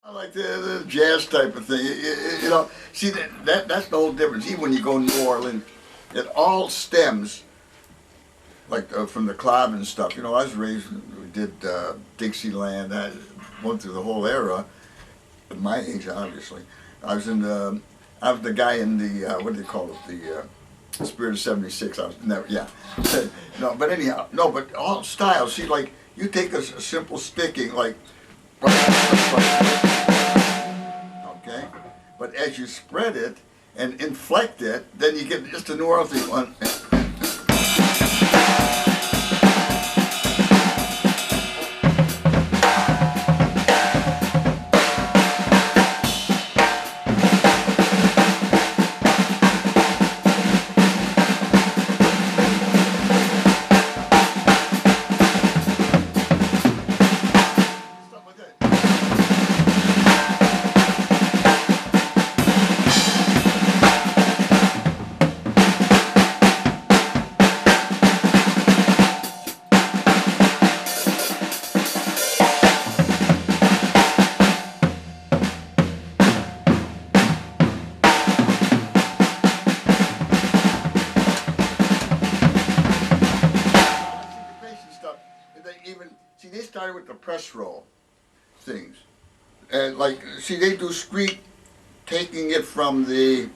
I like the jazz type of thing. You know, see that's the whole difference. Even when you go to New Orleans, it all stems like from the club and stuff. You know, I was raised. We did Dixieland. I went through the whole era. At my age, obviously, I was in the. I was the guy in the what do they call it? The Spirit of '76. I was never. Yeah. No, but anyhow, no, but all styles. See, like you take a simple sticking like. Okay, but as you spread it and inflect it, then you get just a New Orleans one. See, they started with the press roll things. And like, see, they do street, taking it from the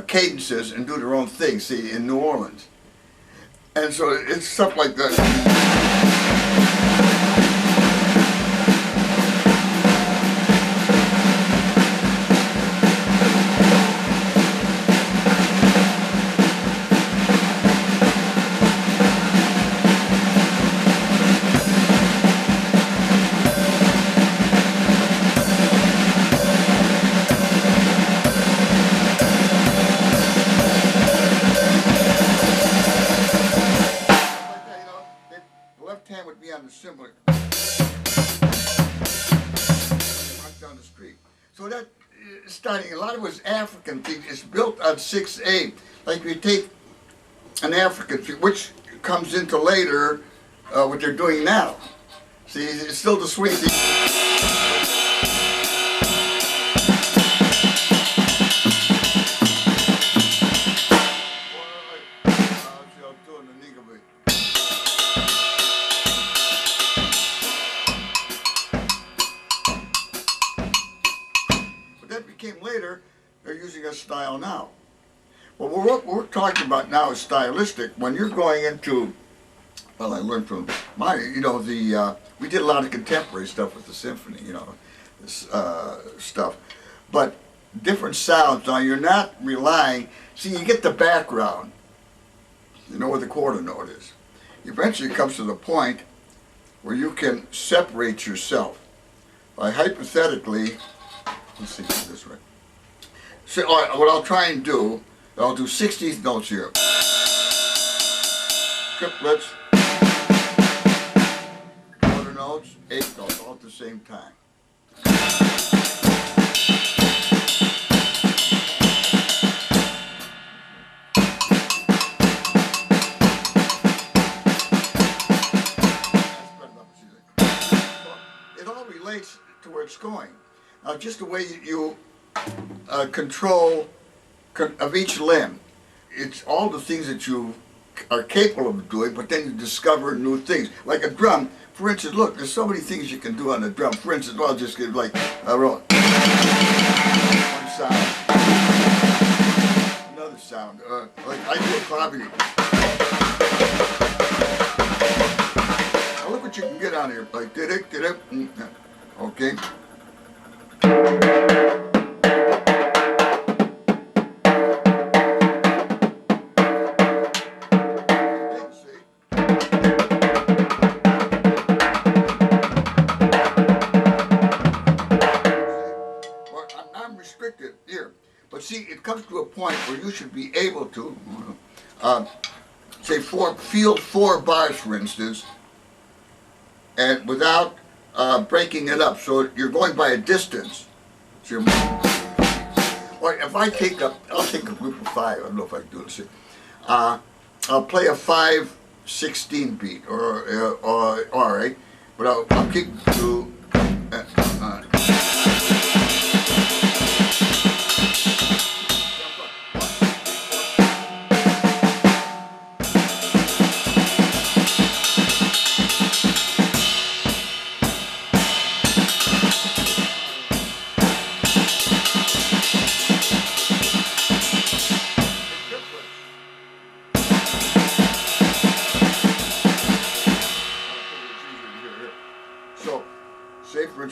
cadences and do their own thing, see, in New Orleans. And so it's stuff like that. Hand would be on the cymbal down the street. So that starting, a lot of it was African things. It's built on 6/8. Like you take an African thing, which comes into later what they're doing now. See, it's still the swing thing. That became later, they're using a style now. Well, what we're talking about now is stylistic. When you're going into, well, I learned from my, you know, we did a lot of contemporary stuff with the symphony, you know, this stuff. But different sounds, now you're not relying, see, you get the background, you know where the quarter note is. Eventually it comes to the point where you can separate yourself by hypothetically, let's see this right. So what I'll try and do, I'll do 16th notes here. Triplets, quarter notes, 8th notes, all at the same time. It all relates to where it's going. Now, just the way you control of each limb, it's all the things that you are capable of doing, but then you discover new things. Like a drum, for instance, look, there's so many things you can do on a drum. For instance, I'll just give like a roll. One sound. Another sound. Like I do a clavier. Now look what you can get on here. Like did it. Okay. I'm restricted here, but see, it comes to a point where you should be able to say field 4 bars, for instance, and without breaking it up, so you're going by a distance. So or if I take I'll take a group of 5. I don't know if I can do this. I'll play a 5/16 beat, or right, but I'll keep to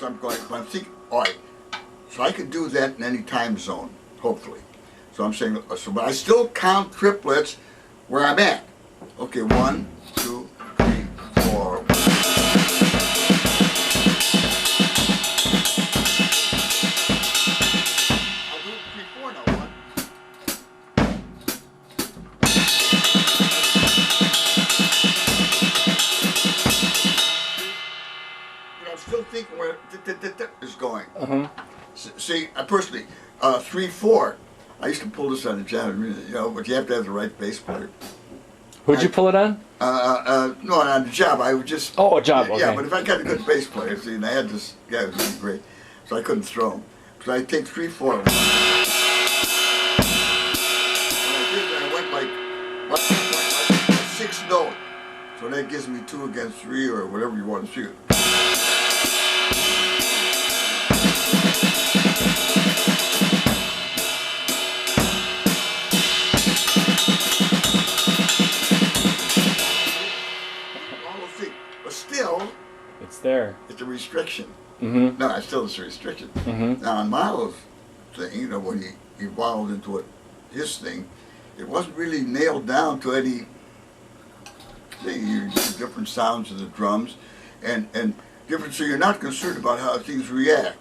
notes I'm going, but I'm thinking, all right, so I could do that in any time zone, hopefully. So I'm saying, but I still count triplets where I'm at. Okay, 1, 2, 3, 4. I'll do it 3, 4 now. 1. But I'm still thinking where is going. See, I personally, 3, 4. I used to pull this on the job, but you have to have the right bass player. Who'd you pull it on? No, on the job. I would just. Oh, a job. Okay. Yeah, but if I got a good bass player, see, and I had this guy who was really great, so I couldn't throw him. So I take 3, 4. When I did, I went like 6 note. So that gives me 2 against 3 or whatever you want to shoot. It's there. It's a restriction. Mm-hmm. No, it's still a restriction. Mm-hmm. Now, on Milo's thing, when he evolved into his thing, it wasn't really nailed down to any different sounds of the drums and different, so you're not concerned about how things react.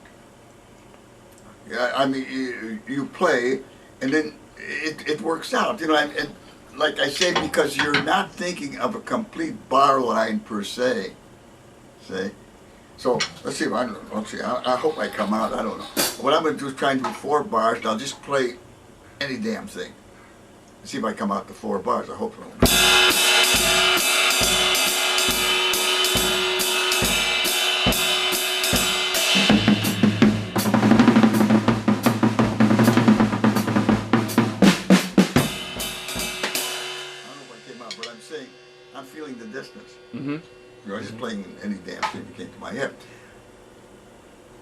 I mean, you play, and then it works out, and like I say, because you're not thinking of a complete bar line per se. See? So let's see. I hope I come out. I don't know. What I'm going to do is try and do 4 bars. And I'll just play any damn thing. See if I come out to 4 bars. I hope so. I don't know if I came out, but I'm saying I'm feeling the distance. Mm-hmm. Just playing any damn thing that came to my head.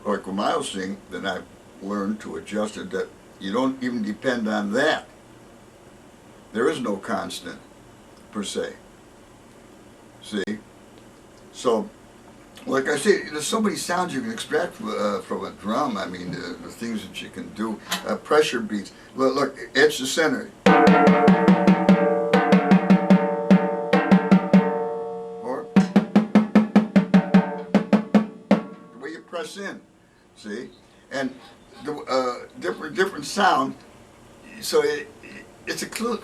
Like when Miles sing, then I've learned to adjust it that you don't even depend on that. There is no constant, per se. See? So, like I say, there's so many sounds you can extract from a drum. I mean, the things that you can do. Pressure beats. Look, edge to center. Press in, see, and the different sound. So it's a clue.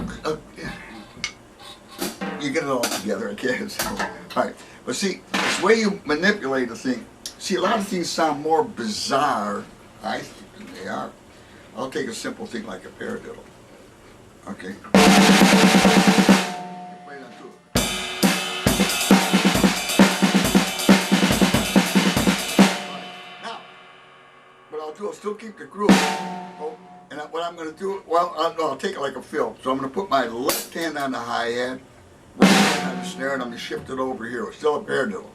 You get it all together, I guess. All right, but see, it's the way you manipulate a thing. See, a lot of things sound more bizarre, I think, than they are. I'll take a simple thing like a paradiddle. Okay. Play that too. I'll still keep the groove. Oh, and what I'm going to do, I'll take it like a fill. So I'm going to put my left hand on the hi-hat, right hand on the snare, and I'm going to shift it over here. It's still a paradiddle.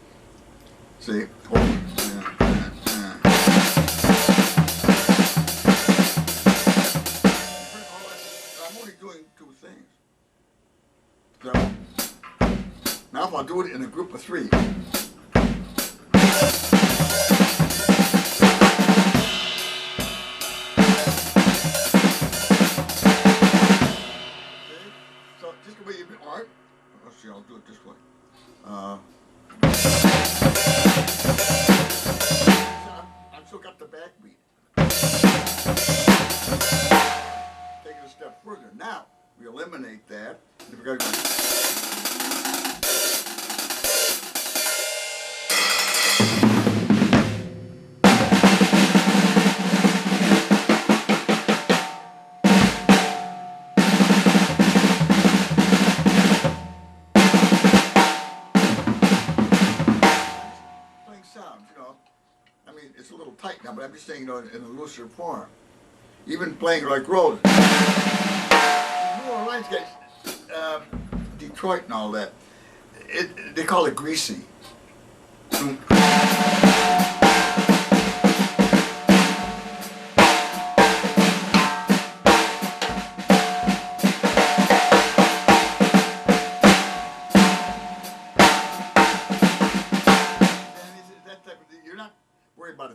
See? I'm only doing 2 things. So, now if I'll do it in a group of 3. I'll do it this way. I've still got the backbeat. Take it a step further. Now, we eliminate that. If we're going to go sounds, I mean, it's a little tight now, but I'm just saying, in a looser form. Even playing like Rose. New Orleans guys, Detroit and all that, they call it greasy. You're not worried about a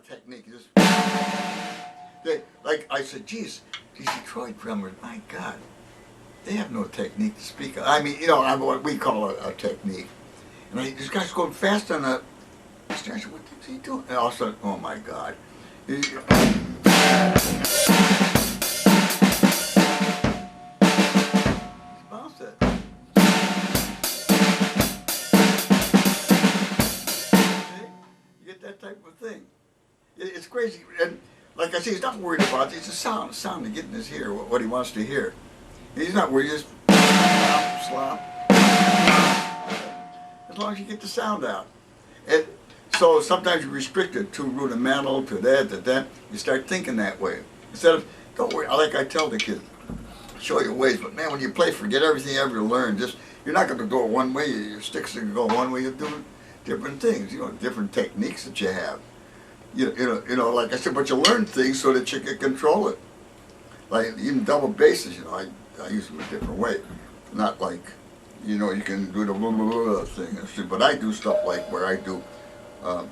I said, geez, these Detroit drummers, my God, they have no technique to speak of. I mean, you know, I'm what we call a technique. And this guy's going fast on the snare. I said, what is he doing? And all of a sudden, oh my God. Bounce it. See? You get that type of thing. It's crazy. And like I say, he's not worried about it. It's a sound to get in his ear, what he wants to hear. He's not worried. Just slop. As long as you get the sound out. And so sometimes you restrict it to rudimental, to that. You start thinking that way. Instead of, don't worry, like I tell the kids, show your ways. But man, when you play, forget everything you ever learned. Just, you're not going to go one way. Your sticks are going to go one way. You're doing different things, you know, different techniques that you have. You know, like I said, but you learn things so that you can control it. Like even double basses, you know, I use them a different way. Not like, you know, you can do the blah, blah, blah thing. But I do stuff like where I do a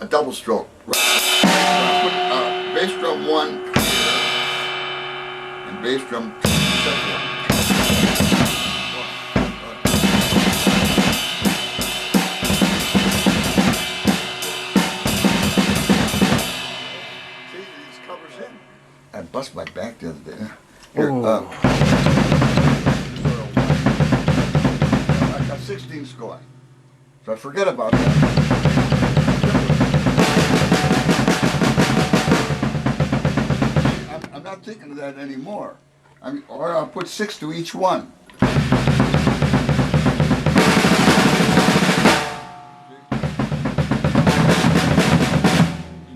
double stroke. I put bass drum 1 and bass drum 2, second one. See, these covers in. I bust my back the other day. Here, I got 16s going. So I forget about that. I'm not thinking of that anymore. I mean, or I'll put 6 to each one. You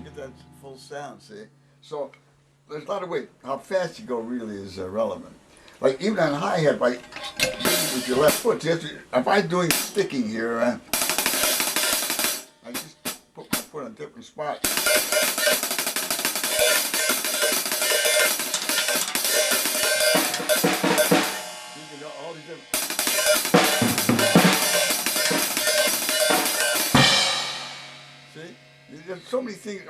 get that full sound, see? So there's a lot of ways. How fast you go really is irrelevant. Like even on hi-hat, like with your left foot, if I'm doing sticking here, I just put my foot on different spots. You can all these different. See, there's so many things.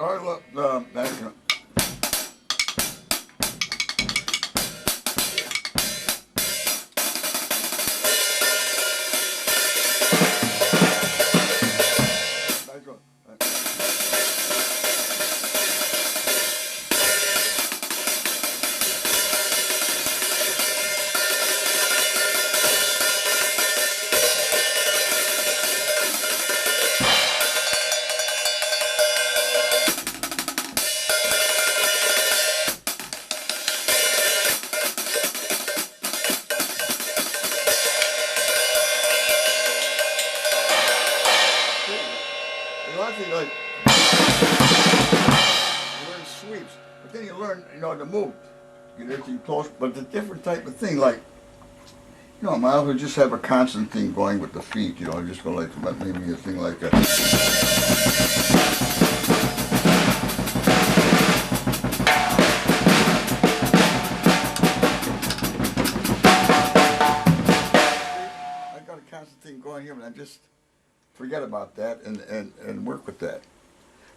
Like, you learn sweeps, but then you learn, you know, to move, get everything close, but it's a different type of thing. Like, you know, Miles would just have a constant thing going with the feet, you know, just go like maybe a thing like that. I got a constant thing going here, but I just forget about that and work with that.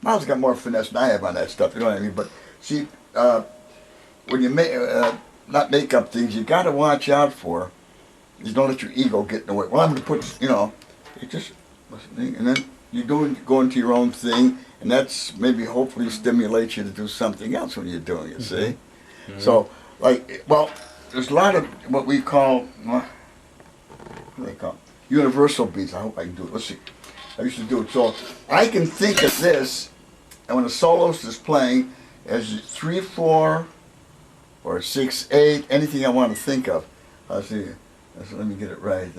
Miles got more finesse than I have on that stuff, you know what I mean? But see, when you not make up things, you got to watch out for is don't let your ego get in the way. Well, I'm going to put, you know, it just, and then you go into your own thing, and that's maybe hopefully stimulates you to do something else when you're doing it, see? Mm-hmm. So, like, well, there's a lot of what we call, what do they call universal beats. I hope I can do it. Let's see. I used to do it. So I can think of this, and when a soloist is playing, as 3/4 or 6/8, anything I want to think of. I'll see. So let me get it right.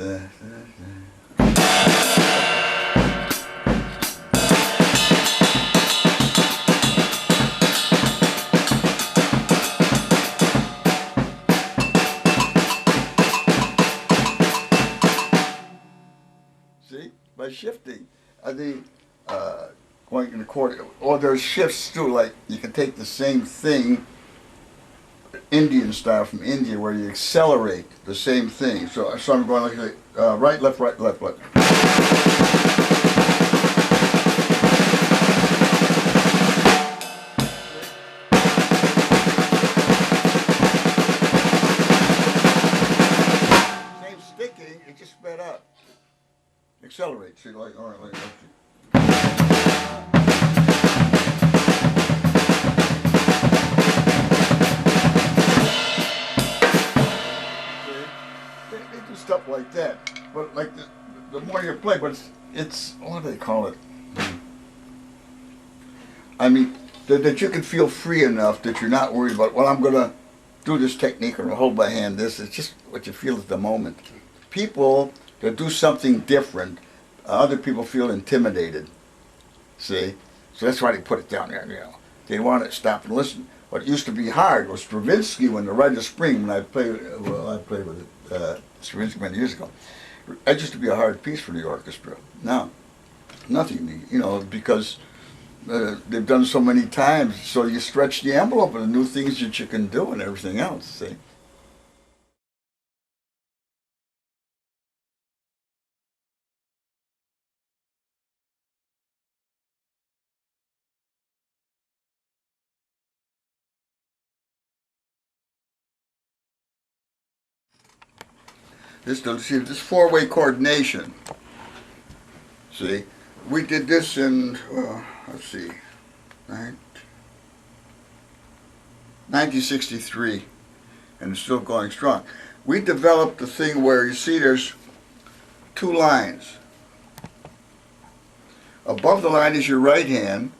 See, by shifting, going in the chord, or there's shifts too. Like you can take the same thing, Indian style from India, where you accelerate the same thing. So I'm going like right, left, right, left, left. accelerate. See, like, all right, let's see. They do stuff like that, but like the more you play, but it's what do they call it? I mean, that you can feel free enough that you're not worried about, well, I'm gonna do this technique or hold my hand this. It's just what you feel at the moment. People that do something different, other people feel intimidated. See, so that's why they put it down there. You know, they want to stop and listen. What used to be hard was Stravinsky when the Rite of Spring. When I played, well, I played with Stravinsky many years ago. That used to be a hard piece for the orchestra. Now, nothing. You know, because they've done so many times. So you stretch the envelope of the new things that you can do and everything else. See. This four-way coordination. See, we did this in let's see, 1963, and it's still going strong. We developed the thing where you see there's two lines. Above the line is your right hand,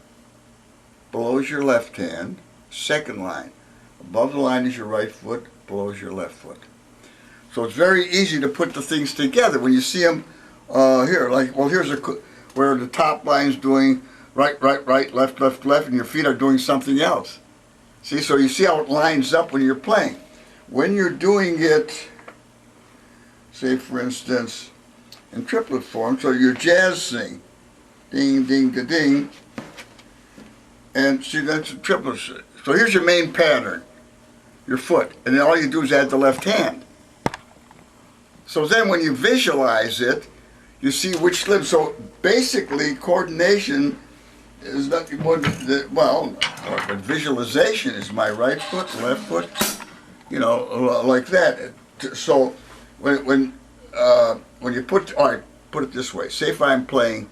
below is your left hand. Second line. Above the line is your right foot, below is your left foot. So it's very easy to put the things together when you see them here. Like, well, here's where the top line's doing right, right, right, left, left, left, and your feet are doing something else. See, so you see how it lines up when you're playing. When you're doing it, say for instance, in triplet form, so your jazz sing, ding, ding, da, ding, and see that's a triplet. So here's your main pattern, your foot, and then all you do is add the left hand. So then when you visualize it, you see which limb. So basically coordination is nothing more than, well, but visualization is my right foot, left foot, you know, like that. So when you put, all right, put it this way. Say if I'm playing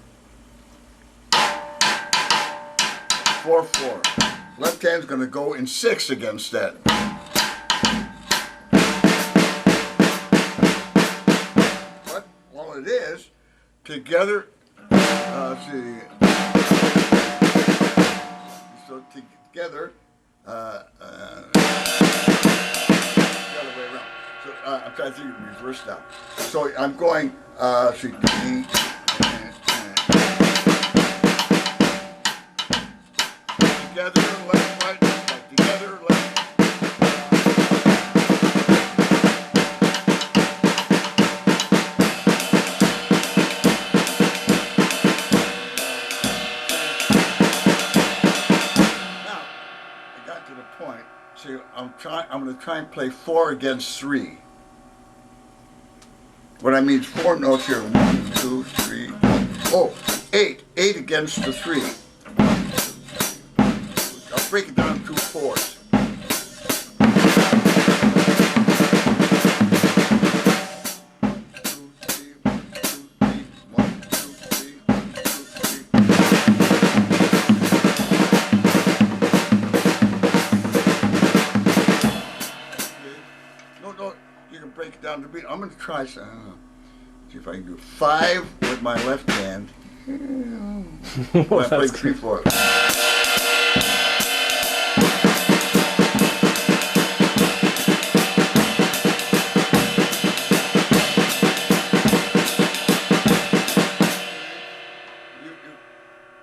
4-4. Left hand's going to go in 6 against that. It is together. See, so together, the other way around. So I'm trying to think of reverse now. So I'm going. See, together, left, right, together, left. I'm going to try and play 4 against 3. What I mean is 4 notes here. 1, 2, 3. Oh, 8. 8 against the 3. I'll break it down in 2 4s. Down the beat. I'm going to try see if I can do 5 with my left hand. Well, I play 3, 4.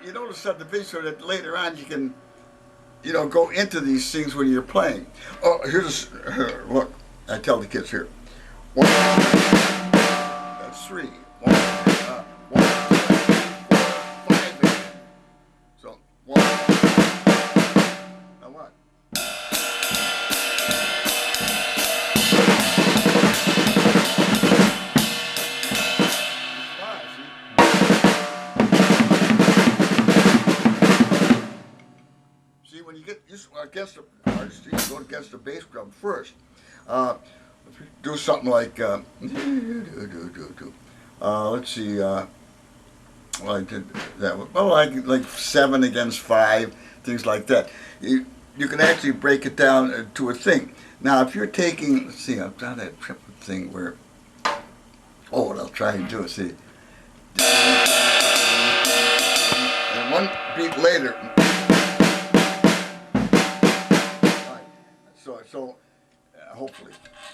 You notice subdivision so that later on you can, you know, go into these things when you're playing. Oh, here's look. I tell the kids here. 1, that's 3. 1, 1, 2, 3, 4, 5 again. So 1. Now what? See, when you get against the artist, you go against the bass drum first. Do something like let's see, Well, I did that. Well, like 7 against 5, things like that. You can actually break it down to a thing. Now, if you're taking, let's see, I've done that triplet thing where, oh, what I'll try and do is see, and one beat later. So hopefully,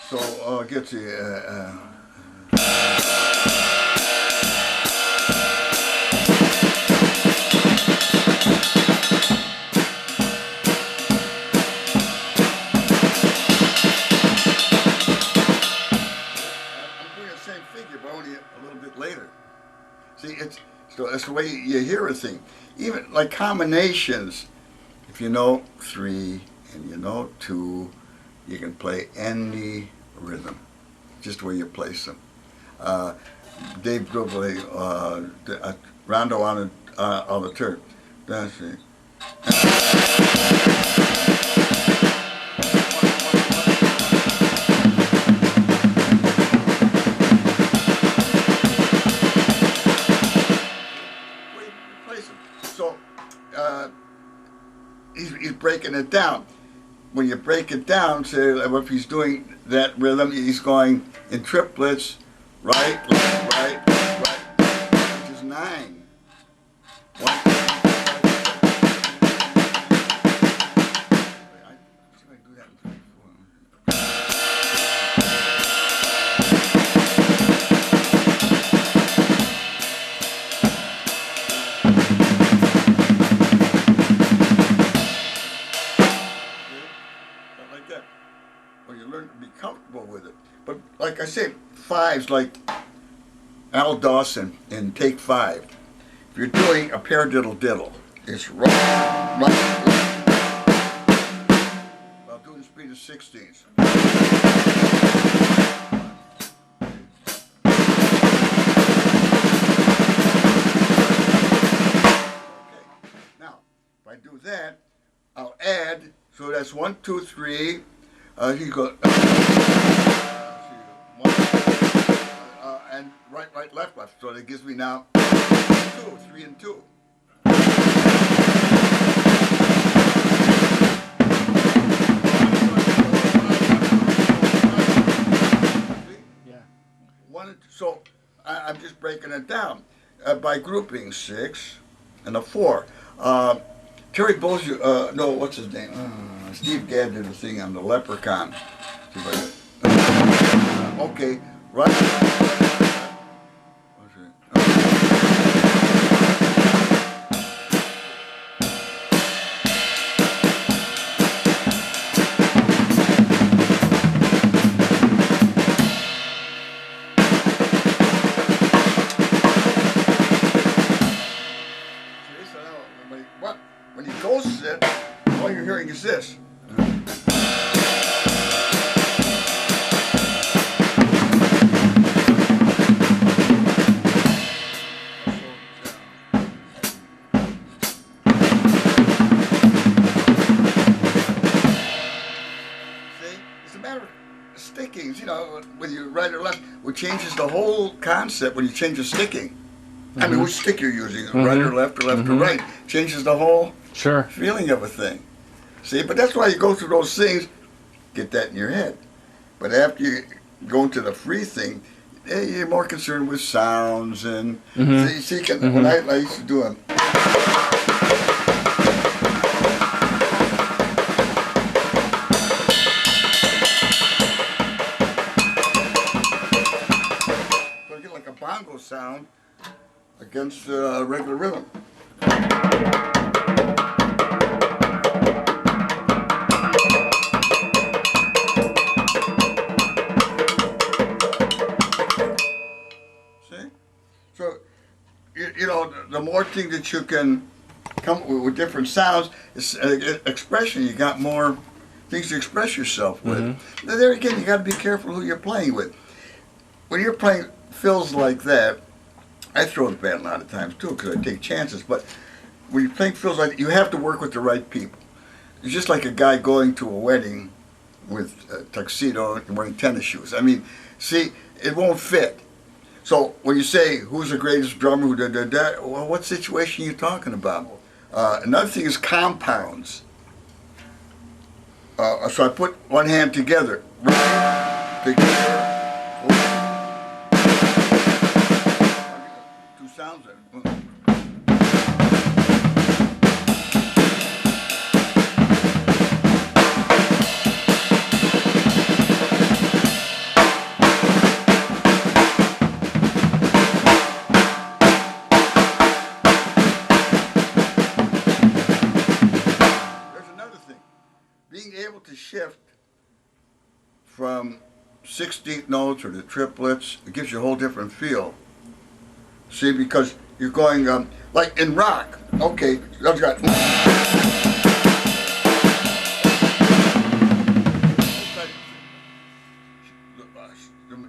so I'll get you. Later. See, it's the way you hear a thing. Even like combinations, if you know 3 and you know 2, you can play any rhythm, just the way you place them. Dave Grobley, Rondo on the turn. That's it. So he's breaking it down. When you break it down, say if he's doing that rhythm, he's going in triplets, right, left, right, left, right, which is 9. 1, 2, 3, 4, 5, 6, 7. I do that in 3, 4. Well, you learn to be comfortable with it. But like I said, 5's like Al Dawson in Take 5. If you're doing a paradiddle diddle, it's right, left. While doing the speed of 16s. Okay. Now, if I do that, I'll add. So that's 1, 2, 3. You go and right, left. So that gives me now 2, 3 and 2. Yeah. So I'm just breaking it down by grouping 6 and a 4. Terry Bozier, no, what's his name? Steve Gadd did a thing on the Leprechaun. Okay, right. When he goes it, all you're hearing is this. It's a matter of stickings, whether you right or left, which changes the whole concept when you change the sticking. I mean, which stick you're using, right or left or right, changes the whole feeling of a thing. See, but that's why you go through those things, get that in your head. But after you go into the free thing, you're more concerned with sounds and see, when I used to do a bongo sound against regular rhythm. See? So, the more things that you can come with different sounds, it's expression, you got more things to express yourself with. Now, there again, you got to be careful who you're playing with. When you're playing fills like that, I throw the band a lot of times too because I take chances, but when you're playing fills like that, you have to work with the right people. It's just like a guy going to a wedding with a tuxedo and wearing tennis shoes. I mean, see, it won't fit. So when you say who's the greatest drummer, who did that, well, what situation are you talking about? Another thing is compounds. So I put one hand together, right, together, two sounds there. Being able to shift from 16th notes or the triplets, it gives you a whole different feel. See, because you're going, like in rock, okay, I've got...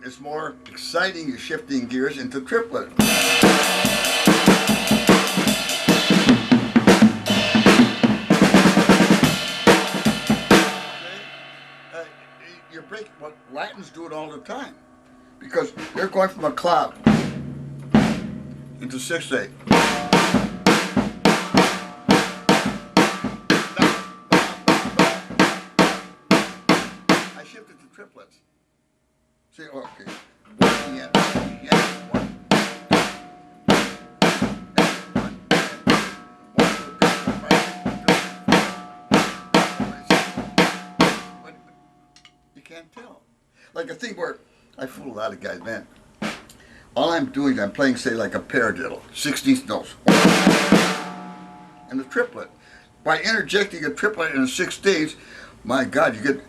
It's more exciting, you're shifting gears into triplet. You're breaking, well, Latins do it all the time, because they're going from a cloud into 6/8. I shifted to triplets. See, okay, one, yeah, one. You can't tell. Like a thing where I fool a lot of guys, man. All I'm doing is I'm playing, say, like a paradiddle, 16th notes, and a triplet. By interjecting a triplet in a 16th, my God, you get,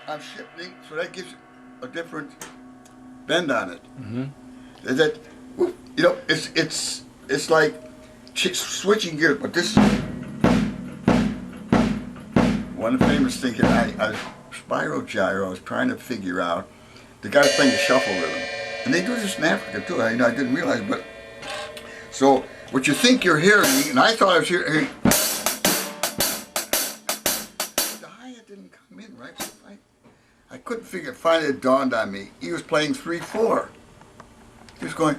I'm shifting, so that gives a different bend on it. Mm-hmm. That, you know, it's like switching gears, but this one famous thing. I Spyro Gyro. I was trying to figure out. The guy's playing the shuffle rhythm, and they do this in Africa too. I didn't realize, but so what you think you're hearing, and I thought I was hearing. Didn't come in right, so I couldn't figure. Finally, it dawned on me. He was playing 3/4. He was going,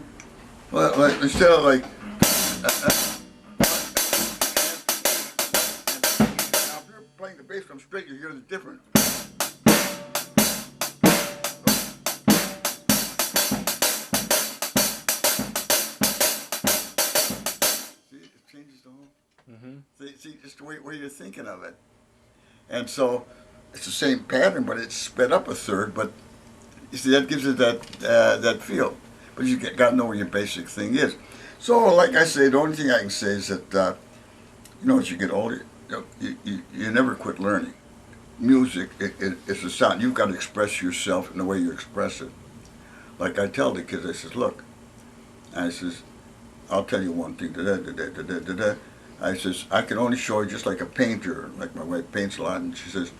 well, like, instead of like. Now, if you're playing the bass drum straight, you hear the difference. See, it changes the whole. Mm-hmm. See, just the way you're thinking of it. And so it's the same pattern, but it's sped up a third. But you see, that gives it that feel. But you got to know where your basic thing is. So, like I say, the only thing I can say is that you know, as you get older, you never quit learning. Music, it's a sound. You've got to express yourself in the way you express it. Like I tell the kids, I says, look, I says, I'll tell you one thing. I says, I can only show you just like a painter, like my wife paints a lot, and she says,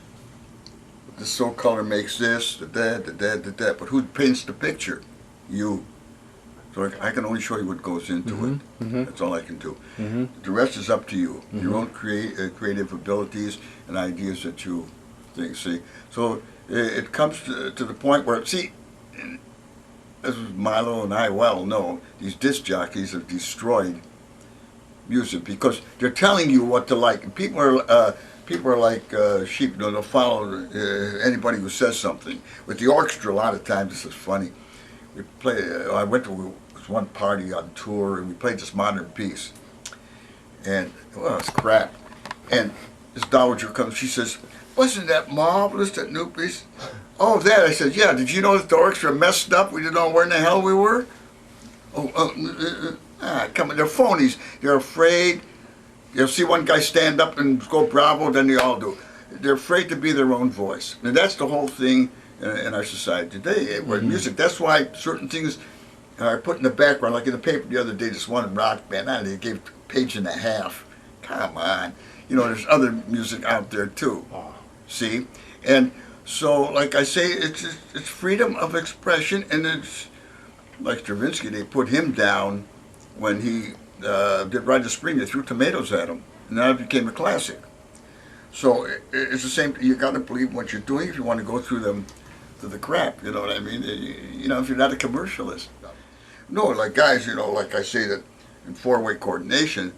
this so color makes this, but who paints the picture? You. So I can only show you what goes into it. Mm-hmm. That's all I can do. Mm-hmm. The rest is up to you. Mm-hmm. Your own creative abilities and ideas that you think, see. So it comes to the point where, see, as Milo and I well know, these disc jockeys have destroyed music because they're telling you what to like. And people are like sheep. You know, they'll follow anybody who says something. With the orchestra, a lot of times, this is funny. We play. I went to one party on tour, and we played this modern piece. And well, it's crap. And this dowager comes. She says, "Wasn't that marvelous? That new piece?" Oh, that. I said, "Yeah. Did you know that the orchestra messed up? We didn't know where in the hell we were." Oh. Come on, they're phonies. They're afraid. You'll see one guy stand up and go bravo, then they all do. They're afraid to be their own voice. And that's the whole thing in our society today. Where music, that's why certain things are put in the background. Like in the paper the other day, this one rock band, they gave a page and a half. Come on. You know, there's other music out there too. See? And so, like I say, it's freedom of expression, and like Stravinsky, they put him down when he did Ride the Spring. They threw tomatoes at him, and that became a classic. So it's the same. You got to believe what you're doing if you want to go through the crap. You know what I mean? You know, if you're not a commercialist. No, like guys, you know, like I say that in four-way coordination,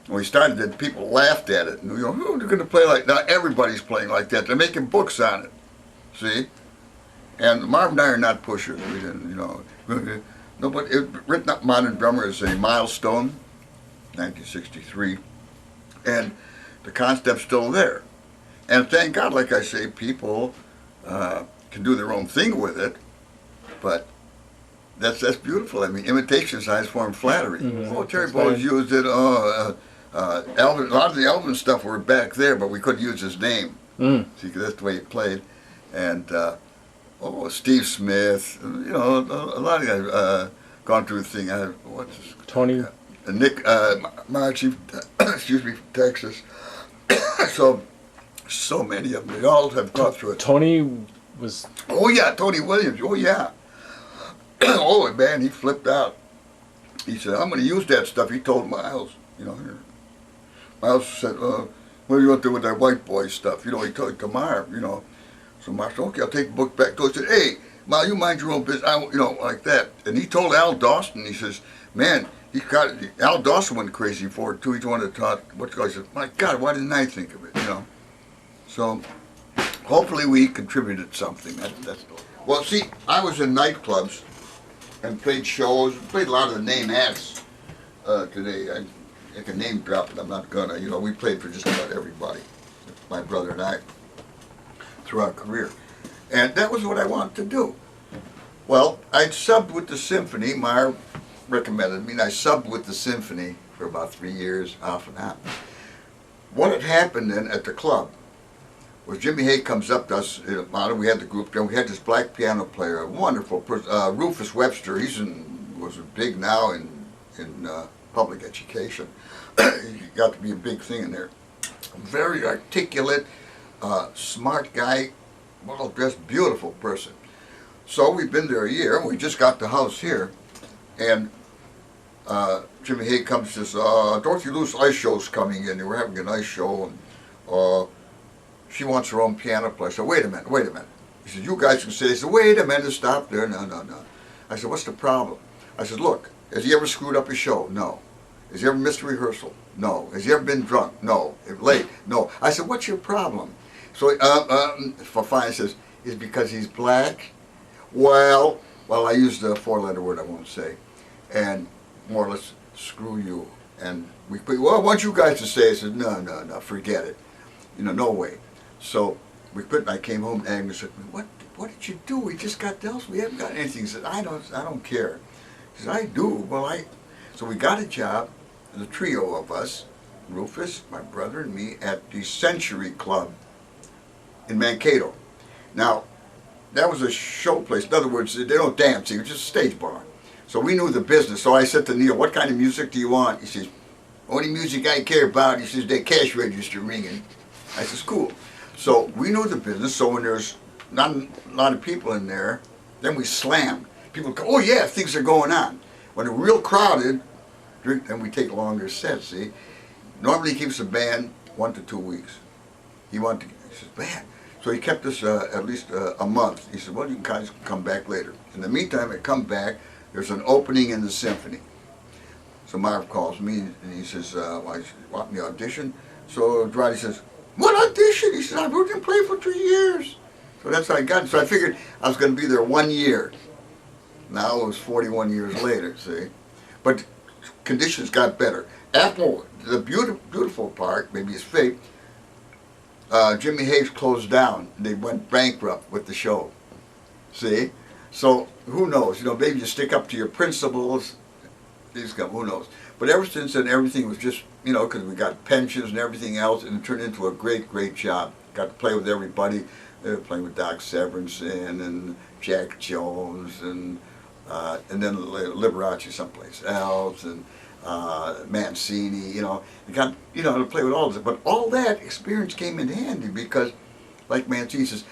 when we started that, people laughed at it. And we go, oh, they're going to play like that. Everybody's playing like that. They're making books on it. See? And Marv and I are not pushers. We didn't, you know. No, but written up Modern Drummer is a milestone, 1963, and the concept's still there. And thank God, like I say, people can do their own thing with it, but that's beautiful. I mean, imitation is the highest form of flattery. Mm-hmm. Oh, Terry Bowles used it. Elvin, a lot of the Elvin stuff were back there, but we couldn't use his name. See, that's the way he played. And Steve Smith, you know, a lot of guys gone through the thing. What's his, Tony. Nick Marchi, excuse me, from Texas. so many of them. They all have gone through it. Tony was. Oh yeah, Tony Williams. Oh yeah. Oh man, he flipped out. He said, "I'm going to use that stuff." He told Miles, you know. Miles said, "What are you going to do with that white boy stuff?" You know, he told it to Marv, you know. So Marv said, "Okay, I'll take the book back." So he said, "Hey, Miles, you mind your own business." You know, like that. And he told Al Dawson. He says, "Man, Al Dawson went crazy for it too. He wanted to talk. What guy said, my God, why didn't I think of it?" You know. So hopefully we contributed something. That's well. See, I was in nightclubs and played shows. Played a lot of the name acts today. I can name drop it. I'm not gonna. You know, we played for just about everybody. My brother and I through our career, and that was what I wanted to do. Well, I'd subbed with the symphony. Meyer recommended me, and I subbed with the symphony for about 3 years, off and on. What had happened then at the club was Jimmy Hay comes up to us. We had the group, and we had this black piano player, a wonderful person, Rufus Webster. Was big now in public education. He got to be a big thing in there. Very articulate, smart guy, well-dressed, beautiful person. So we've been there a year, and we just got the house here, and Jimmy Hay comes and says, Dorothy Lewis ice show's coming in. We're having an ice show, and she wants her own piano player. I said, wait a minute. He said, you guys can say. He said, wait a minute, stop there. No. I said, what's the problem? I said, look, has he ever screwed up a show? No. Has he ever missed a rehearsal? No. Has he ever been drunk? No. Late? No. I said, what's your problem? So, for fine, he says, it's because he's black? Well, I used a four-letter word I won't say. And more or less, screw you. And well, I want you guys to say it. I said, no, forget it. You know, no way. So we quit, and I came home, and Agnes said, what did you do? We just got the house. We haven't got anything. He said, I don't care. He said, I do. So we got a job, the trio of us, Rufus, my brother, and me, at the Century Club in Mankato. Now, that was a show place. In other words, they don't dance. It was just a stage bar. So we knew the business. So I said to Neil, what kind of music do you want? He says, only music I care about. He says, the cash register ringing. I says, cool. So we knew the business. So when there's not a lot of people in there, then we slammed. People go, oh yeah, things are going on. When it's real crowded, then we take longer sets, see. Normally he keeps the band 1 to 2 weeks. He says, man. So he kept us at least a month. He said, well, you guys can come back later. In the meantime, I come back, there's an opening in the symphony. So Marv calls me and he says, well, want me to audition? So Roddy says, what audition? He says, I've heard him play for 3 years. So that's how I got it. So I figured I was going to be there 1 year. Now it was 41 years later, see. But conditions got better. After the beautiful part, maybe it's fate, Jimmy Hayes closed down. They went bankrupt with the show. See? So who knows? You know, maybe you stick up to your principles. Who knows? But ever since then, everything was just, you know, because we got pensions and everything else, and it turned into a great job. Got to play with everybody. They were playing with Doc Severinsen and Jack Jones and then Liberace someplace else and Mancini. You know, you got to play with all of it. But all that experience came in handy because, like Mancini says,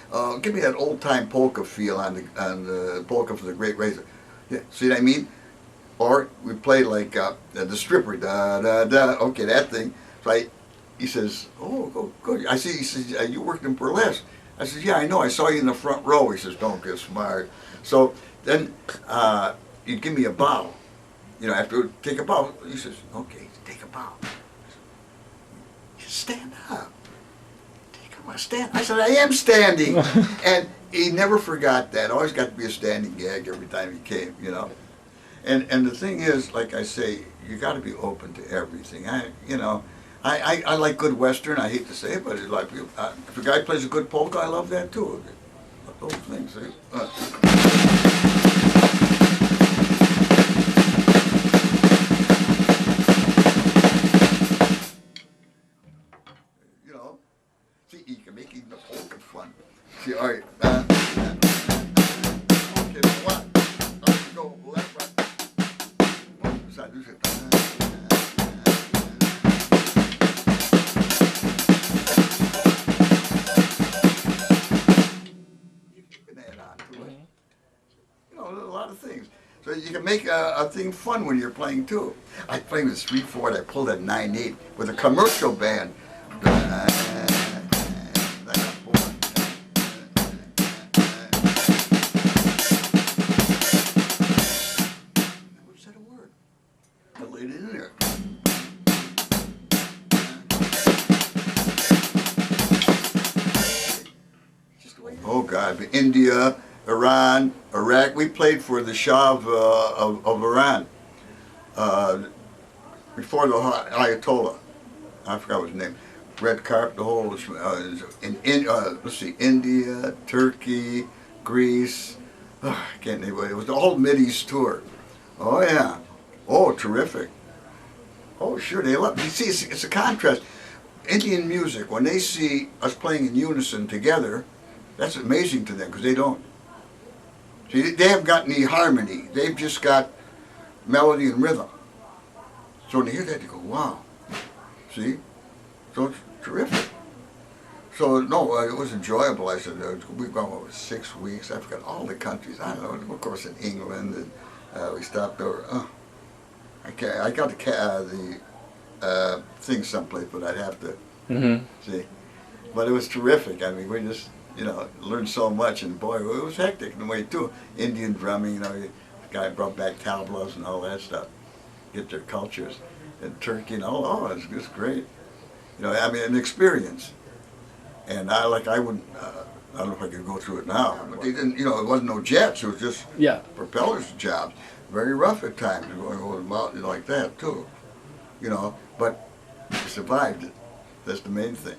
give me that old time polka feel on the polka for the Great Razor. Yeah, see what I mean? Or we play like the stripper, da da da. Okay, that thing. So he says, "Oh, go." I see. He says, "You worked in burlesque." I said, "Yeah, I know. I saw you in the front row." He says, "Don't get smart." So then he'd give me a bow. You know, after take a bow, he says, "Okay, take a bow." Stand up. Take a stand. I said, "I am standing," and he never forgot that. Always got to be a standing gag every time he came. You know. And the thing is, like I say, you got to be open to everything. I like good Western. I hate to say it, but it's like if a guy plays a good polka, I love that too. Those things. See? You know, see, you can make even the polka fun. See, all right. Okay, what? Go left, right. Side, do it. You know, a lot of things. So you can make a thing fun when you're playing too. I played with 3/4. I pulled at 9/8 with a commercial band. What said a word? I laid it in there. Oh God, India, Iran, Iraq. We played for the Shah of Iran before the Ayatollah. I forgot his name. Red carpet, the whole. Let's see, India, Turkey, Greece. I can't name it. It was the whole Mideast tour. Oh yeah. Oh, terrific. Oh sure, they love. You see, it's a contrast. Indian music, when they see us playing in unison together, that's amazing to them because they don't. See, they haven't got any harmony. They've just got melody and rhythm. So when they hear that, they go, "Wow!" See, so it's terrific. So no, it was enjoyable. I said we've gone over 6 weeks. I forgot all the countries. I don't know. Of course, in England, and we stopped over. I got the thing someplace, but I'd have to see. But it was terrific. I mean, we just learned so much, and boy, it was hectic in a way too. Indian drumming, the guy brought back tablas and all that stuff, get their cultures, and Turkey and all. Oh, it was great. I mean, an experience. And I wouldn't. I don't know if I could go through it now, but they didn't. It wasn't no jets. It was just propellers jobs. Very rough at times, going over the mountain like that too. But we survived it. That's the main thing.